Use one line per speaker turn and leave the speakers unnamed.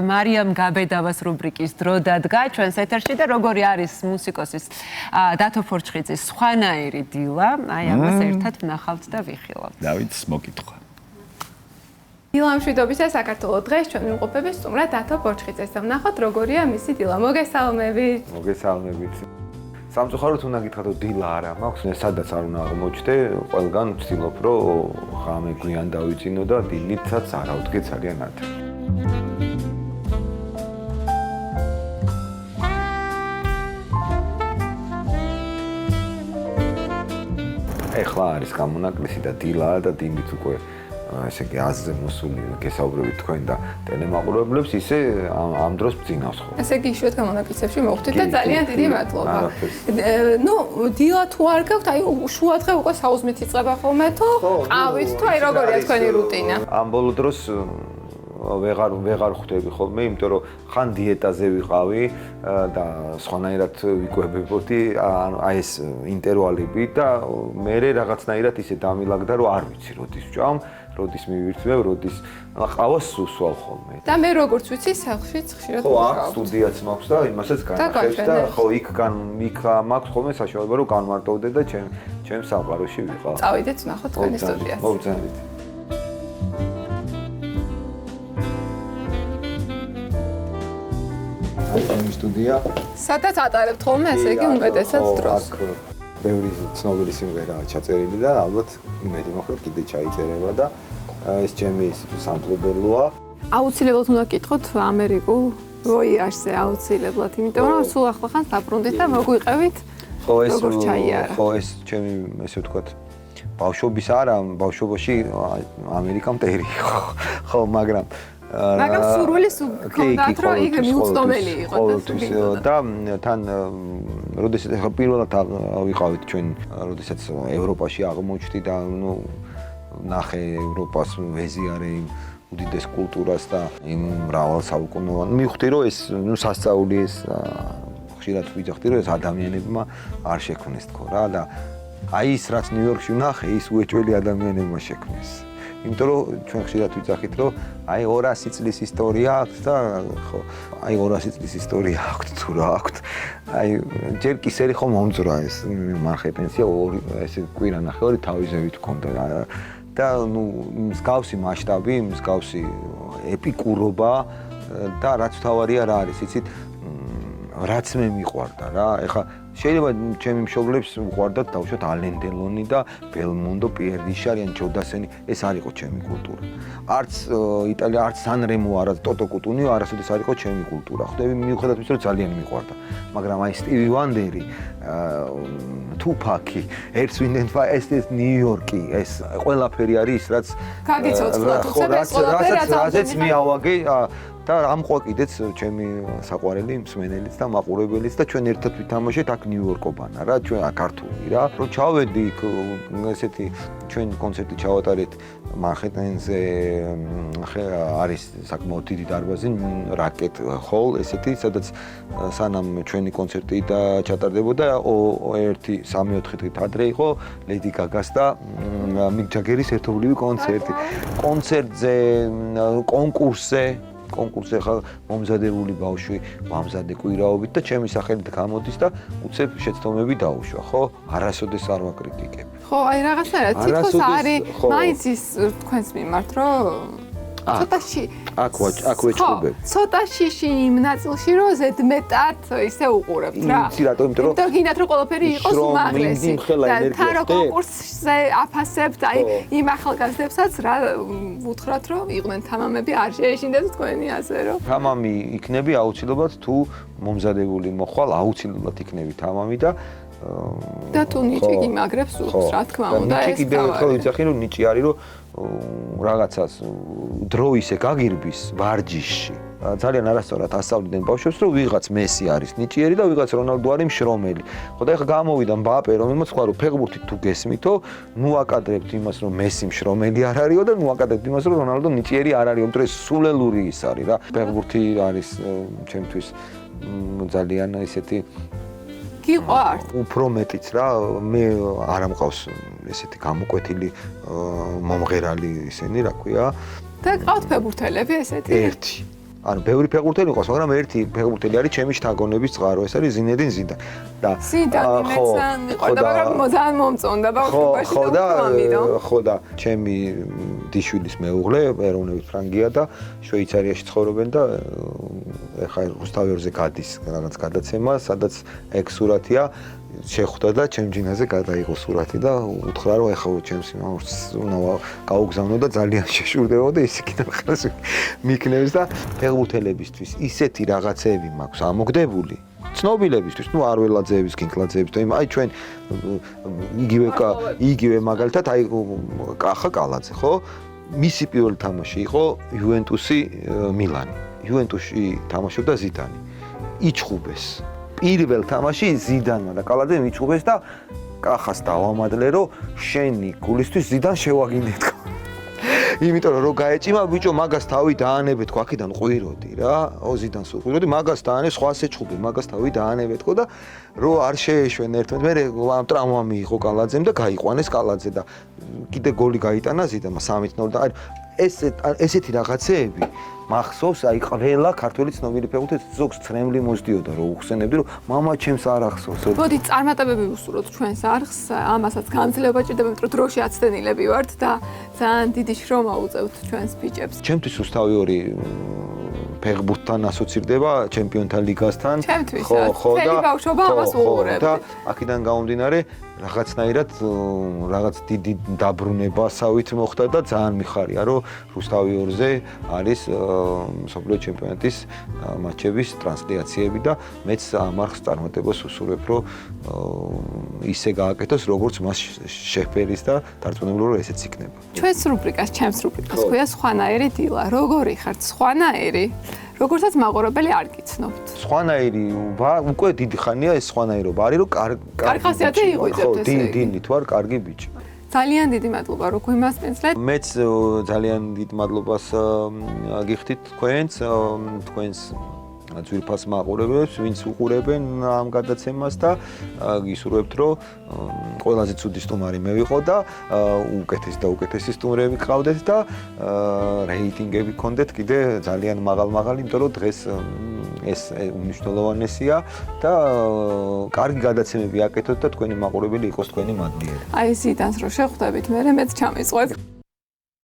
მარიამ გაბედავას რუბრიკის დრო დადგა ჩვენს ეთერში და როგორი არის მუსიკოსის დათო ფორჩხიძის სხვანაირი დილა, აი ამას ერთად ვნახავთ და ვიხილავთ.
დავითს მოკითხვა.
დილა მშვიდობისა საქართველოს დღეს ჩვენ ვიმყოფებით სტუმრად დათო ფორჩხიძეს და ვნახოთ როგორია მისი დილა. მოგესალმებით.
მოგესალმებით. სამწუხაროდ უნდა გითხრათ, რომ დილა არა მაქვს, სადაც არ უნდა აღმოჩნდე, ყველგან ვცდილობ, რომ ღამე გვიან დავიწინო და დილითაც არ ავდგე ძალიან ადრე. ეხლა არის გამონაკლისი და დილაა და დილით უკვე ესე იგი აზზე მოსული გესაუბრებით თქვენ და ტელემაყურებლებს ისე ამ დროს ბძინავს ხო.
ესე იგი იშვიათ გამონაკლისებში მოხვდით და ძალიან დიდი მადლობა. ნუ დილა თუ არ გაქვთ, აი შუადღე უკვე საუზმით იწყება ხოლმე თუ ყავით თუ აი როგორია თქვენი რუტინა?
ამ ბოლო დროს ვეღარ ხვდები ხოლმე, იმიტომ რომ ხან დიეტაზე ვიყავი და სხვანაირად ვიკვებებოდი, აი ეს ინტერვალები და მე რაღაცნაირად ისე დამილაგდა, რომ არ ვიცი როდის ვჭამ, როდის მივირთვევ, როდის ყავას სუსვალ ხოლმე.
და მე როგორც ვიცი, სახლშიც ხშირად
ხო, აქ სტუდიაც მაქვს და იმასაც განახებს და ხო იქ მაქვს ხოლმე საშუალება, რომ განმარტოვდე და ჩემ სამყაროში ვიყავ.
წავიდეთ ვნახოთ თქვენი სტუდიას.
მოგზავნით. ჩემი სტუდია.
სადაც ატარებთ ხოლმე, ესე იგი უმეტესად დროს.
ბევრი ცნობილი სიმღერაა ჩაწერილი და ალბათ იმედი მაქვს, რომ კიდე ჩაიწერება და ეს ჩემი სამფლობელოა.
აუცილებლად უნდა გკითხოთ ამერიკულ ვოიაჟზე აუცილებლად, იმიტომ რომ სულ ახლახან დაბრუნდით და მოგვიყევით როგორ ჩაიარა.
ხო, ეს ჩემი ესე ვთქვათ ბავშვობის არა, ბავშვობაში ამერიკა მტერი ხო, მაგრამ
სურვილი გქონდათ, რომ იქ მიუწვდომელი იყო
და თან როდესაც ახლა პირველად ვიყავით ჩვენ, როდესაც ევროპაში აღმოჩნდი და ნუ ნახე ევროპას, ვეზიარე იმ უდიდეს კულტურას და იმ მრავალ საუკუნოვან. მივხვდი, რომ ეს ნუ სასწაული ეს ხშირად ვიძახდი, რომ ეს ადამიანებმა არ შექმნეს თქო რა და აი ის რაც ნიუ-იორკში ვნახე, ის უეჭველი ადამიანებმა შექმნეს. იმიტომ რომ ჩვენ ხშირად ვიძახით, რომ აი 200 წლის ისტორია აქვს და ხო, აი 200 წლის ისტორია აქვს თუ რა აქვს. აი ჯერ კი სერი ხომ მომძრა ეს მარხე პენსია ესე კვირა ნახე ორი თავიზევით გქონდა და ნუ მსგავსი მასშტაბი, მსგავსი ეპიკურობა და რაც თავარია რა არის, იცით, რაც მე მიყვარდა რა. ეხლა შეიძლება ჩემი მშობლებს უყვარდათ დავუშვათ ალენ დელონი და ბელმონდო, პიერ რიშარი ან ჯო დასენი, ეს არ იყო ჩემი კულტურა. არც იტალია, არც სანრემო, არც ტოტო კუტუნიო არასოდეს არ იყო ჩემი კულტურა. ხვდები მიუხედავად იმისა, რომ ძალიან მიყვარდა. მაგრამ აი სტივი ვანდერი, თუპაკი, ერც ვინდენფა, ეს ნიუ-იორკი, ეს ყველაფერი არის რაც
გაგიცოცხლათ,
რაც მიავაგე და ამყვა კიდეც ჩემი საყვარელი მსმენელიც და მაყურებელიც და ჩვენ ერთად ვითამაშეთ აქ ნიუ-იორკობანა რა, ჩვენ ქართული რა. რომ ჩავედი იქ ესეთი ჩვენ კონცერტი ჩავატარეთ მანჰეტენზე, არის საკმაოდ დიდი დარბაზი, რაკეტ ჰოლ ესეთი, სადაც სანამ ჩვენი კონცერტი და ჩატარდებოდა, 1-3-4 დღით ადრე იყო ლედი გაგას და მიკ ჯაგერის ერთობლივი კონცერტი. კონცერტზე, კონკურსზე ხა მომზადებული ბავშვი მომზადე კვირაობით და ჩემი სახელით გამოდის და უცებ შეცდომები დაუშვა, ხო? არასოდეს არ ვაკრიტიკებ.
ხო, აი რაღაცნაირად თითქოს არის მაინც ის თქვენს მიმართ, რომ ცოტაში
აქ ვეჭუბებ.
ცოტაში იმ ნაწილში რომ ზედმეტად ისე უყურებთ რა.
იცი რატო, იმიტომ რომ
გინდათ რომ ყველაფერი იყოს უმაღლესი. თან რო კონკურსზე აფასებთ, აი იმ ახალგაზრდებსაც რა უთხრათ რომ იყვნენ თამამები, არ შეეშინდათ თქვენი ასე რომ.
თამამი იქნები აუცილებლად თუ მომზადებული მოხვალ, აუცილებლად იქნები თამამი და
თუ ნიჭი გიმაგრებს უხს, რა თქმა უნდა, ეს
კიდევ ერთხელ ვიცახი რომ ნიჭი არის რომ რაღაცას დრო ისე გაგირბის ვარჯიშში. ძალიან არასწორად ასწავლიდნენ ბავშვებს რომ ვიღაც მესი არის ნიჭიერი და ვიღაც რონალდო არის მშრომელი. ხო და ეხლა გამოვიდა მბაპე რომელმაც თქვა რომ ფეხბურთით თუ გესმითო, ნუ აკადრებთ იმას რომ მესი მშრომელი არ არისო და ნუ აკადრებთ იმას რომ რონალდო ნიჭიერი არ არის, იმიტომ რომ სულელური ის არის რა. ფეხბურთი არის ჩემთვის ძალიან ისეთი
გიყვართ?
უფრო მეტიც რა, მე არ ამყავს ესეთი გამოკვეთილი მომღერალი ისინი, რა ქვია.
და ყავთ ფეხბურთელები ესეთი?
ანუ ბევრი ფეხბურთელი ყავს, მაგრამ ერთი ფეხბურთელი არის ჩემი შთაგონების წყარო, ეს არის ზინედინ ზიდანი. და
ზიდანი მეცან იყო და მაგრამ ძალიან მომწონდა ბავშვობაში და
ხო და ჩემი დიშვილის მეუღლე ეროვნებით ფრანგია და შვეიცარიაში ცხოვრობენ და ეხლა რუსთავიორზე გადის რაღაც გადაცემა, სადაც ეგ სურათია შეხვდა და ჩემ ჯინაზე გადაიღო სურათი და უთხრა რომ ეხლა ჩემს იმას უნდა გაუგზავნო და ძალიან შეშურდებოდა და ისე კიდევ ხელს მიქნევს და ფეხბურთელებისთვის ისეთი რაღაცეები მაქვს ამოგდებული ცნობილებისთვის, ნუ არველაძეების, კინკლაძეების და აი ჩვენ იგივე მაგალითად აი კახა კალაძე, ხო? მისი პირველი თამაში იყო იუვენტუსი მილანი. იუვენტუსში თამაშობდა ზიდანი. იჩხუბეს. პირველ თამაში ზიდანმა და კალაძემ იჩხუბეს და კახას დავამადლე რომ შენი გულისთვის ზიდან შევაგინე თქო. იმიტომ რომ გაეჭიმა ბიჭო მაგას თავი დაანებე თქო აქედან ყვიროდი რა. ზიდანს უყვიროდი მაგას დაანე სხვას ეჩხუბე მაგას თავი დაანებე თქო და რო არ შეეშვენ ერთმანეთს მე ამ ტრამვა მიიღო კალაძემ და გაიყვანეს კალაძე და კიდე გოლი გაიტანა ზიდანმა 3-0 და ესეთი რაღაცეები მახსოვს აი ყველა ქართველი ცნობილი ფეხბურთელი ზოგს ცრემლი მოსდიოდა რომ უხსენებდი რომ მამა ჩემს არ ახსოვს.
მოდი წარმატებები ვუსურვოთ ჩვენს არხს, ამასაც განძლება ჭირდება, მეტყვი დროში აცდენილები ვართ და ძალიან დიდი შრომა უწევთ ჩვენს ბიჭებს.
ჩემთვის რუსთავი 2 ფეხბურთთან ასოცირდება ჩემპიონთა ლიგასთან.
ხო და ბავშვობა ამას უყურებ.
და აქედან გამომდინარე რაღაცნაირად რაღაც დიდი დაბრუნებასავით მოხდა და ძალიან მიხარია რომ რუსთავი 2-ზე არის მსოფლიო ჩემპიონატის მატჩების ტრანსლაციები და მეც ამ არხს წარმატებას ვუსურვებ რომ ისე გააკეთოს როგორც მას შეფერის და დარწმუნებული რომ ესეც იქნება.
ჩვენს რუბრიკას, ჩემს რუბრიკას ქვია სხვანაირი დილა. როგორი ხართ სხვანაირი? როგორცაც მაყურებელი არ გიცნობთ.
სხვანაირი უკვე დიდი ხანია ეს სხვანაირობა არის რომ
კარგი ხასიათი იღვიძებთ ესე იგი.
დინით ვარ, კარგი ბიჭი.
ძალიან დიდი მადლობა რომ გვიმასპინძლეთ.
მეც ძალიან დიდ მადლობას გიხდით თქვენს ძვირფას მაყურებელს, ვინც უყურებენ ამ გადაცემას და გისურვებთ რომ ყველაზე ცუდი სტუმარი მე ვიყო და უკეთესი და უკეთესი სტუმრები გყავდეთ და რეიტინგები გქონდეთ კიდე ძალიან მაღალ-მაღალი, იმიტომ რომ დღეს ეს უნიშნელოვანესია და კარგი გადაცემები აკეთოთ და თქვენი მაყურებელი იყოს თქვენი მადლიერი.
აი ზიდანს რო შეხვდებით, მეც ჩამიწყოთ.